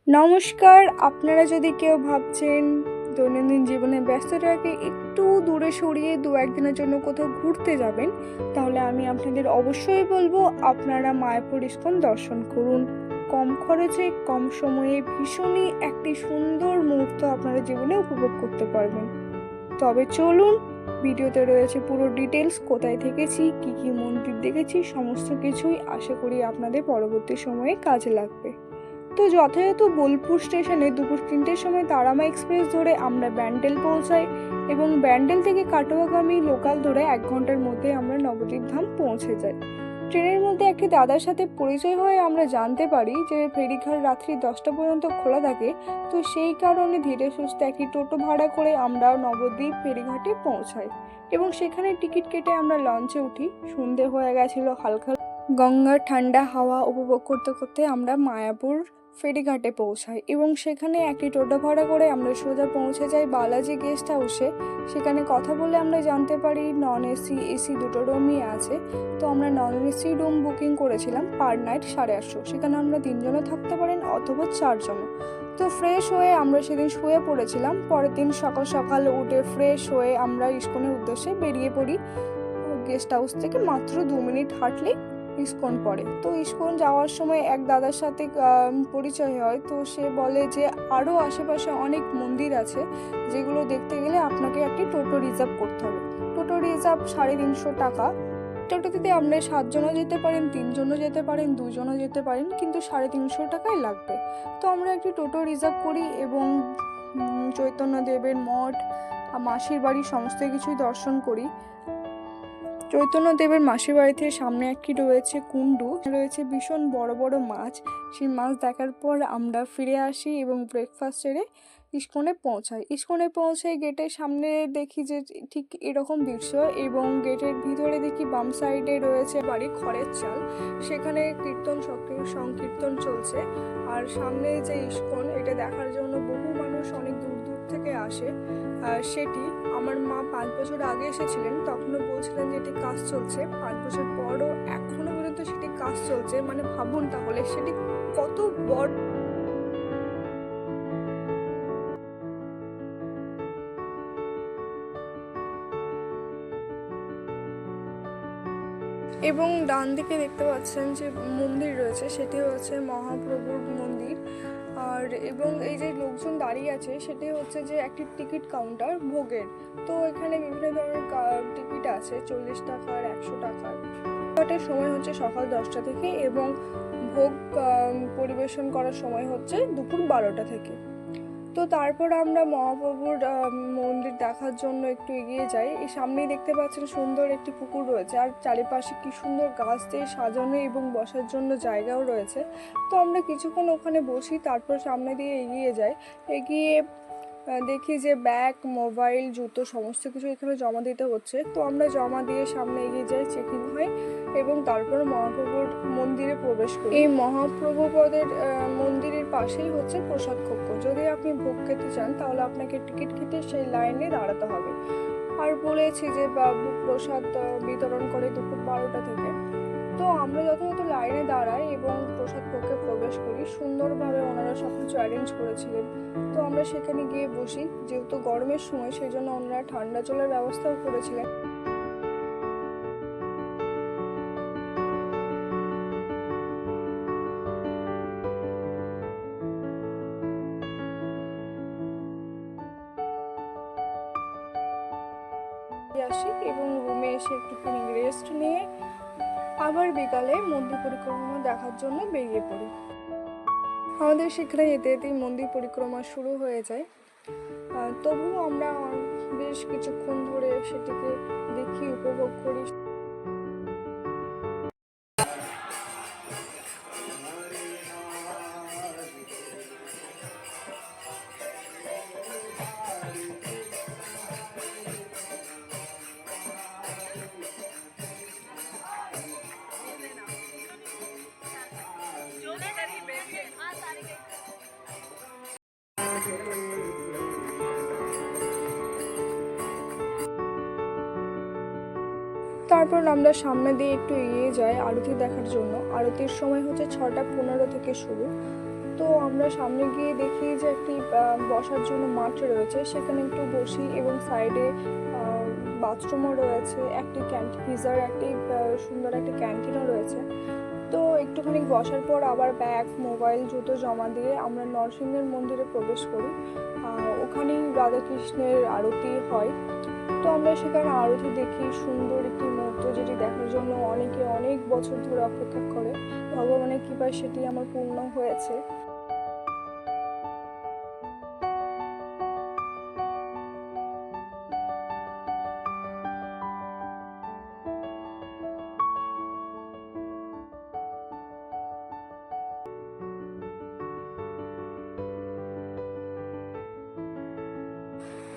নমস্কার। আপনারা যদি কেউ ভাবছেন দৈনন্দিন জীবনে ব্যস্ততাকে একটু দূরে সরিয়ে ২-১ দিনের জন্য কোথাও ঘুরতে যাবেন, তাহলে আমি আপনাদের অবশ্যই বলবো আপনারা মায়াপুর ইস্কন দর্শন করুন। কম খরচে, কম সময়ে ভীষণই একটি সুন্দর মুহূর্ত আপনারা জীবনে উপভোগ করতে পারবেন। তবে চলুন, ভিডিওতে রয়েছে পুরো ডিটেলস, কোথায় থেকেছি, কী কী মন্দির দেখেছি, সমস্ত কিছুই আশা করি আপনাদের পরবর্তী সময়ে কাজে লাগবে। তো যথাযথ বোলপুর স্টেশনে দুপুর ৩টের সময় তারামা এক্সপ্রেস ধরে আমরা ব্যান্ডেল পৌঁছাই এবং ব্যান্ডেল থেকে কাটোয়াগামী লোকাল ধরে ১ ঘন্টার মধ্যে আমরা নবদ্বীপ ধাম পৌঁছে যাই। ট্রেনের মধ্যে একটি দাদার সাথে পরিচয় হয়ে আমরা জানতে পারি যে ফেরিঘাট রাত্রি ১০টা পর্যন্ত খোলা থাকে। তো সেই কারণে ধীরে সুস্থে একটি টোটো ভাড়া করে আমরা নবদ্বীপ ফেরিঘাটে পৌঁছাই এবং সেখানে টিকিট কেটে আমরা লঞ্চে উঠি। সন্ধে হয়ে গেছিল, হালকা গঙ্গার ঠান্ডা হাওয়া উপভোগ করতে করতে আমরা মায়াপুর ফেরিঘাটে পৌঁছাই এবং সেখানে একটি টোটো ভাড়া করে আমরা সোজা পৌঁছে যাই বালাজি গেস্ট হাউসে। সেখানে কথা বলে আমরা জানতে পারি নন এসি, এসি দুটো রুমই আছে। তো আমরা নন এসি রুম বুকিং করেছিলাম পার নাইট 850। সেখানে আমরা 3জনও থাকতে পারেন অথবা 4জনও। তো ফ্রেশ হয়ে আমরা সেদিন শুয়ে পড়েছিলাম। পরের দিন সকাল সকাল উঠে ফ্রেশ হয়ে আমরা ইস্কনের উদ্দেশ্যে বেরিয়ে পড়ি। গেস্ট হাউস থেকে মাত্র 2 মিনিট হাঁটলেই ইস্কন পড়ে। তো ইস্কন যাওয়ার সময় এক দাদার সাথে পরিচয় হয়। তো সে বলে যে আরও আশেপাশে অনেক মন্দির আছে যেগুলো দেখতে গেলে আপনাকে একটি টোটো রিজার্ভ করতে হবে। টোটো রিজার্ভ 350 টাকা। টোটোতে আপনি 7জনও যেতে পারেন, 3জনও যেতে পারেন, 2জনও যেতে পারেন, কিন্তু 350 টাকাই লাগবে। তো আমরা একটি টোটো রিজার্ভ করি এবং চৈতন্যদেবের মঠ, মাসির বাড়ি সমস্ত কিছুই দর্শন করি। চৈতন্যদেবের মাসির বাড়িতে সামনে একটি রয়েছে কুণ্ডু, রয়েছে ভীষণ বড় বড় মাছ। সেই মাছ দেখার পর আমরা ফিরে আসি এবং ব্রেকফাস্ট সেরে ইস্কনে পৌঁছাই। ইস্কনে পৌঁছে গেটের সামনে দেখি যে ঠিক এরকম দৃশ্য এবং গেটের ভিতরে দেখি বাম সাইডে রয়েছে বাড়ি খড়ের চাল। সেখানে কীর্তন সংকীর্তন চলছে। আর সামনে যে ইস্কন, এটা দেখার জন্য বহু মানুষ অনেক দূর দূর থেকে আসে। সেটি আমার মা 5 বছর আগে এসেছিলেন, তখনও বলছিলেন যে এটি কাজ চলছে। 5 বছর পরও এখনো পর্যন্ত সেটি কাজ চলছে, মানে ভাবুন তাহলে সেটি কত বড়। এবং ডান দিকে দেখতে পাচ্ছেন যে মন্দির রয়েছে, সেটি হচ্ছে মহাপ্রভুর মন্দির। আর এবং এই যে লোকজন দাঁড়িয়ে আছে সেটি হচ্ছে যে একটি টিকিট কাউন্টার ভোগের। তো এখানে বিভিন্ন ধরনের টিকিট আছে, 40 টাকার, 100 টাকার। টিকিটের সময় হচ্ছে সকাল 10টা থেকে এবং ভোগ পরিবেশন করার সময় হচ্ছে দুপুর 12টা থেকে। তো তারপর আমরা মহাপ্রভুর মন্দির দেখার জন্য একটু এগিয়ে যাই। এই সামনেই দেখতে পাচ্ছেন সুন্দর একটি পুকুর রয়েছে আর চারিপাশে কি সুন্দর গাছ দিয়ে সাজানো এবং বসার জন্য জায়গাও রয়েছে। তো আমরা কিছুক্ষণ ওখানে বসি, তারপর সামনে দিয়ে এগিয়ে যাই। এগিয়ে দেখি যে ব্যাগ, মোবাইল, জুতো সমস্ত কিছু এখানে জমা দিতে হচ্ছে। তো আমরা জমা দিয়ে সামনে এগিয়ে যাই, চেকিং হয় এবং তারপর মহাপ্রভুর মন্দিরে প্রবেশ করি। এই মহাপ্রভুপদের মন্দিরের পাশেই হচ্ছে প্রসাদ কক্ষ। যদি আপনি ভোগ খেতে চান তাহলে আপনাকে টিকিট কেটে সেই লাইনে দাঁড়াতে হবে। আর বলেছি যে বাবু প্রসাদ বিতরণ করে দুপুর 12টা থেকে। তো আমরা যথাযথ লাইনে দাঁড়াই এবং প্রসাদ কক্ষে প্রবেশ করি। সুন্দরভাবে ওনারা সব কিছু অ্যারেঞ্জ করেছিলেন। তো আমরা সেখানে গিয়ে বসি। যেহেতু গরমের সময়, সেই জন্য ওনারা ঠান্ডা জলের ব্যবস্থাও করেছিলেন। আসি এবং রুমে এসে একটুখানি রেস্ট নিয়ে আবার বিকালে মন্দির পরিক্রমা দেখার জন্য বেরিয়ে পড়ি। আমাদের সেখানে যেতে যেতেই মন্দির পরিক্রমা শুরু হয়ে যায়। তবুও আমরা বেশ কিছুক্ষণ ধরে সেটিকে দেখি, উপভোগ করি। তারপর আমরা সামনে দিয়ে একটু এগিয়ে যাই আরতি দেখার জন্য। আরতির সময় হচ্ছে 6টা 15 থেকে শুরু। তো তো আমরা সামনে গিয়ে দেখি যে একটি বসার জন্য মাঠ রয়েছে, সেখানে একটু বসি এবং সাইডে বাথরুমও রয়েছে, একটি পিজার একটি সুন্দর একটি ক্যান্টিনও রয়েছে। তো একটুখানি বসার পর আবার ব্যাগ মোবাইল জুতো জমা দিয়ে আমরা নরসিংহের মন্দিরে প্রবেশ করি। ওখানেই রাধাকৃষ্ণের আরতি হয়। তো আমরা সেখানে আরতি দেখি, সুন্দর একটি মুহূর্ত যেটি দেখার জন্য অনেকে অনেক বছর ধরে অপেক্ষা করে। ভগবানের কৃপায় সেটি আমার পূর্ণ হয়েছে।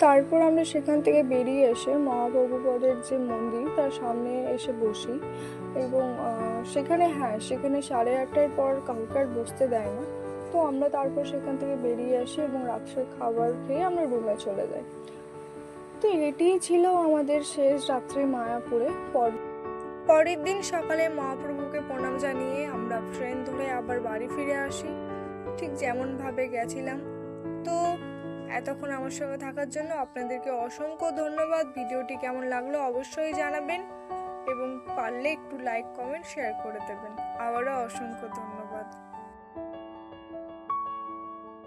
তারপর আমরা সেখান থেকে বেরিয়ে এসে মহাপ্রভুপদের যে মন্দির তার সামনে এসে বসি এবং সেখানে সেখানে 8:30টার পর কাউকে আর বসতে দেয় না। তো আমরা তারপর সেখান থেকে বেরিয়ে আসি এবং রাত্রের খাবার খেয়ে আমরা রুমে চলে যাই। তো এটিই ছিল আমাদের শেষ রাত্রি মায়াপুরে। পরের দিন সকালে মহাপ্রভুকে প্রণাম জানিয়ে আমরা ট্রেন ধরে আবার বাড়ি ফিরে আসি, ঠিক যেমনভাবে গেছিলাম। তো এতক্ষণ আমার সঙ্গে থাকার জন্য আপনাদেরকে অসংখ্য ধন্যবাদ। ভিডিওটি কেমন লাগলো অবশ্যই জানাবেন এবং পারলে একটু লাইক কমেন্ট শেয়ার করে দেবেন। আবারও অসংখ্য ধন্যবাদ।